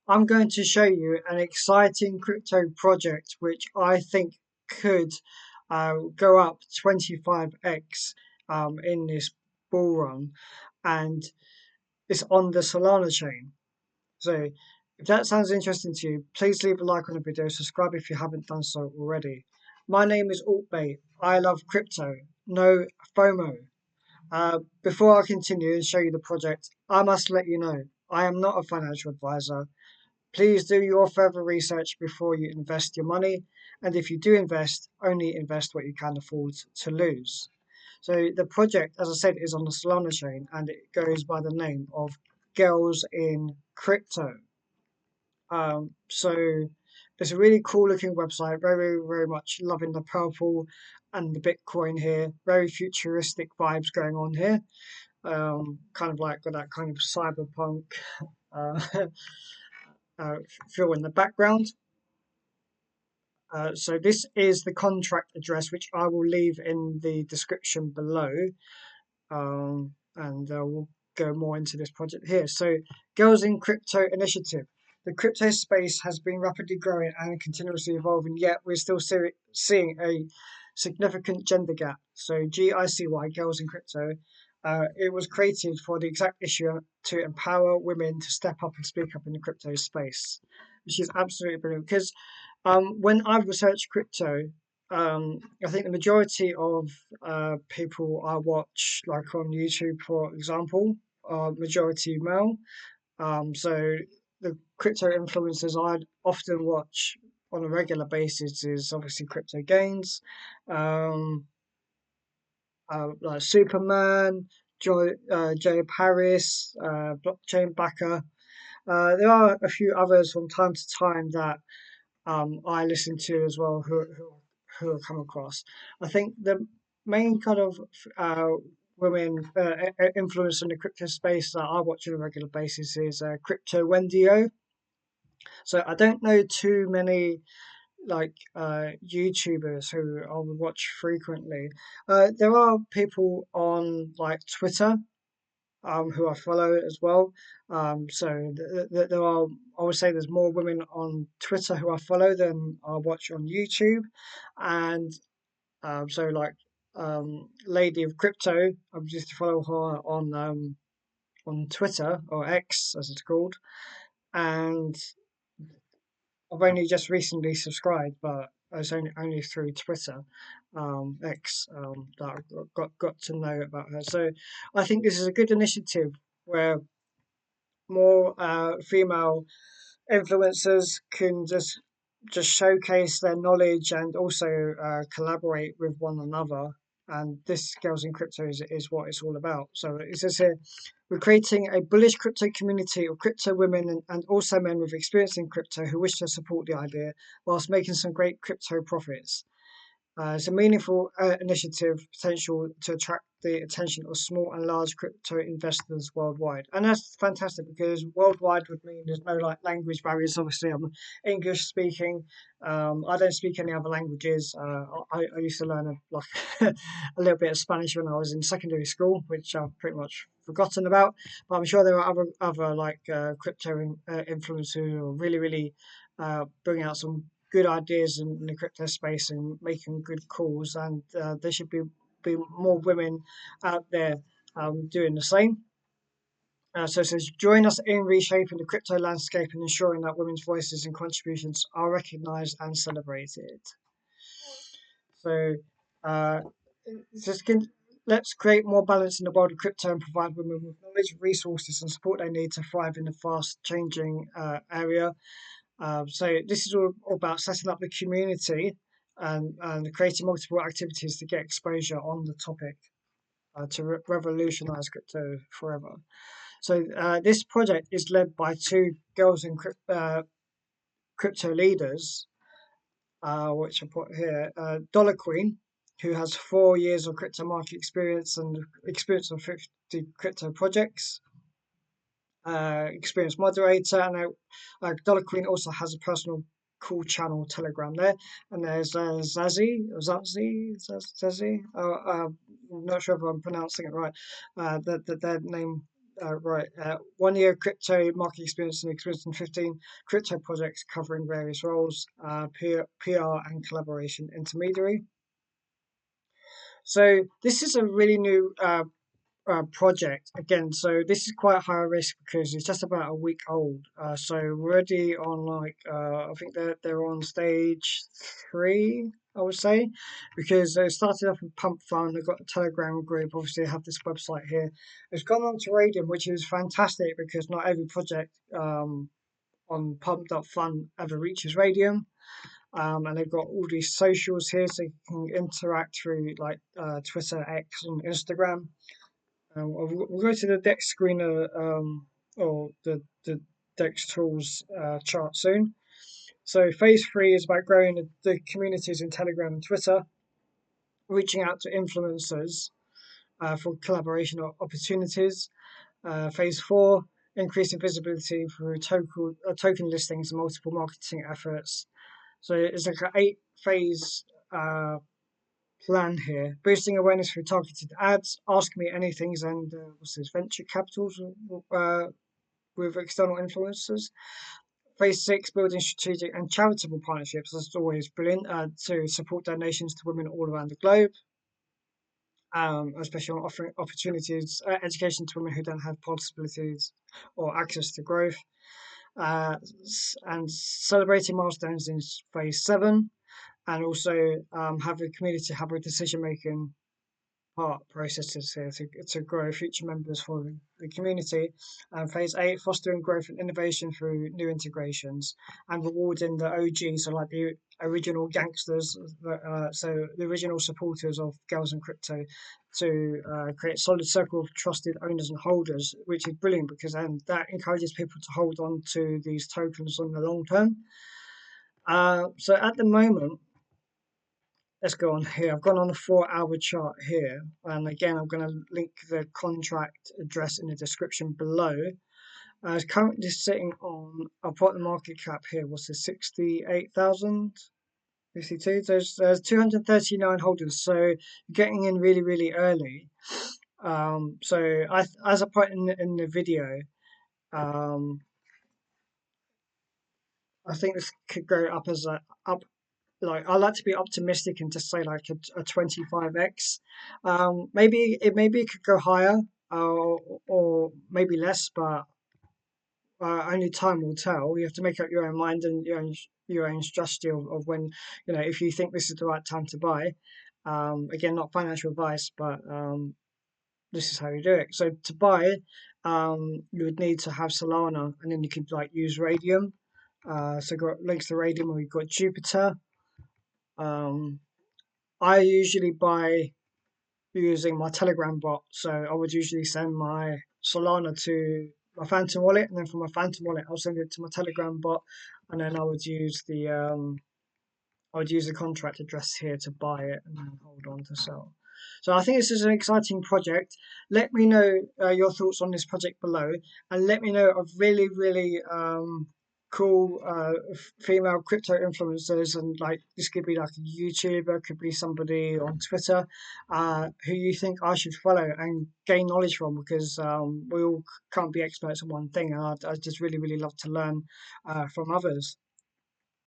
I'm going to show you an exciting crypto project which I think could go up 25x in this bull run, and it's on the Solana chain. So if that sounds interesting to you, please leave a like on the video, subscribe if you haven't done so already. My name is ALTBAE. I love crypto. No FOMO. Before I continue and show you the project, I must let you know I am not a financial advisor. Please do your further research before you invest your money, and if you do invest, only invest what you can afford to lose. So the project, as I said, is on the Solana chain, and it goes by the name of Girls in Crypto. So it's a really cool looking website, very, very much loving the purple and the Bitcoin here, very futuristic vibes going on here. Kind of like got that kind of cyberpunk uh, feel in the background. So this is the contract address, which I will leave in the description below, and we'll go more into this project here. So, Girls in Crypto Initiative. The crypto space has been rapidly growing and continuously evolving, yet we're still seeing a significant gender gap. So, GICY, Girls in Crypto, it was created for the exact issue to empower women to step up and speak up in the crypto space, which is absolutely brilliant. Because when I've researched crypto, I think the majority of people I watch, like on YouTube, for example, are majority male. So the crypto influencers I'd often watch on a regular basis is obviously Crypto Gains, um, like Superman, Joe Paris, Blockchain Backer. There are a few others from time to time that I listen to as well who have come across. I think the main kind of uh, women influence in the crypto space that I watch on a regular basis is Crypto Wendio. So I don't know too many like YouTubers who I would watch frequently. There are people on like Twitter who I follow as well. So there are, I would say, there's more women on Twitter who I follow than I watch on YouTube, and so like Lady of Crypto, I used to follow her on Twitter or X as it's called, and I've only just recently subscribed, but it's only through Twitter, X, that I got to know about her. So I think this is a good initiative where more female influencers can just showcase their knowledge and also collaborate with one another. And this Girls in Crypto is what it's all about. So it says here, we're creating a bullish crypto community of crypto women and also men with experience in crypto who wish to support the idea whilst making some great crypto profits. It's a meaningful initiative potential to attract the attention of small and large crypto investors worldwide. And that's fantastic because worldwide would mean there's no like language barriers. Obviously, I'm English speaking. I don't speak any other languages. I used to learn like a little bit of Spanish when I was in secondary school, which I've pretty much forgotten about. But I'm sure there are other like influencers who are really bringing out some good ideas in the crypto space and making good calls, and there should be more women out there doing the same. So it says, join us in reshaping the crypto landscape and ensuring that women's voices and contributions are recognized and celebrated. So uh, just let's create more balance in the world of crypto and provide women with knowledge, resources, and support they need to thrive in the fast changing area. So this is all about setting up the community and creating multiple activities to get exposure on the topic to revolutionize crypto forever. So this project is led by two girls in crypto leaders, which I put here. Dollar Queen, who has 4 years of crypto market experience and experience of 50 crypto projects. Experienced moderator, and Dollar Queen also has a personal cool channel Telegram there. And there's Zazie. I'm not sure if I'm pronouncing it right. Their name Right. 1 year crypto market experience and experience in 15 crypto projects covering various roles, PR and collaboration intermediary. So this is a really new project again. So this is quite high risk because it's just about a week old. So we're already on like I think they're on stage 3, I would say, because they started off with Pump Fund. They've got a Telegram group. Obviously, they have this website here. It's gone on to Radium, which is fantastic because not every project on Pump.Fun ever reaches Radium. And they've got all these socials here, so you can interact through like Twitter, X, and Instagram. We'll go to the Dex screener or the Dex tools chart soon. So phase 3 is about growing the communities in Telegram and Twitter, reaching out to influencers for collaboration opportunities. Phase 4, increasing visibility through token listings and multiple marketing efforts. So it's like an 8 phase plan here, boosting awareness through targeted ads, ask me anythings, and what's this, venture capitals with external influencers. Phase 6, building strategic and charitable partnerships. That's always brilliant to support donations to women all around the globe, especially on offering opportunities, education to women who don't have possibilities or access to growth, and celebrating milestones in phase 7, and also have a community have a decision making part processes here to grow future members for the community. And phase 8, fostering growth and innovation through new integrations and rewarding the OGs, so like the original gangsters, so the original supporters of Girls and Crypto, to create a solid circle of trusted owners and holders, which is brilliant because that encourages people to hold on to these tokens on the long term. So at the moment, let's go on here. I've gone on a 4-hour chart here. And again, I'm going to link the contract address in the description below. It's currently sitting on, I'll put the market cap here, what's this, 68,052. There's 239 holders, so you're getting in really, really early. So as I put in the video, um, I think this could go up as a up like I like to be optimistic and just say like a 25x. Maybe it could go higher or maybe less, but only time will tell. You have to make up your own mind and your own strategy of when if you think this is the right time to buy. Again, not financial advice, but this is how you do it. So to buy, you would need to have Solana, and then you could like use Radium. So got links to Radium, or you've got Jupiter. Um, I usually buy using my Telegram bot. So I would usually send my Solana to my Phantom wallet, and then from my Phantom wallet, I'll send it to my Telegram bot, and then I would use the contract address here to buy it and then hold on to sell. So I think this is an exciting project. Let me know your thoughts on this project below, and let me know of really, really cool female crypto influencers. And like this could be like a YouTuber, could be somebody on Twitter, who you think I should follow and gain knowledge from, because we all can't be experts in one thing, and I just really, really love to learn from others.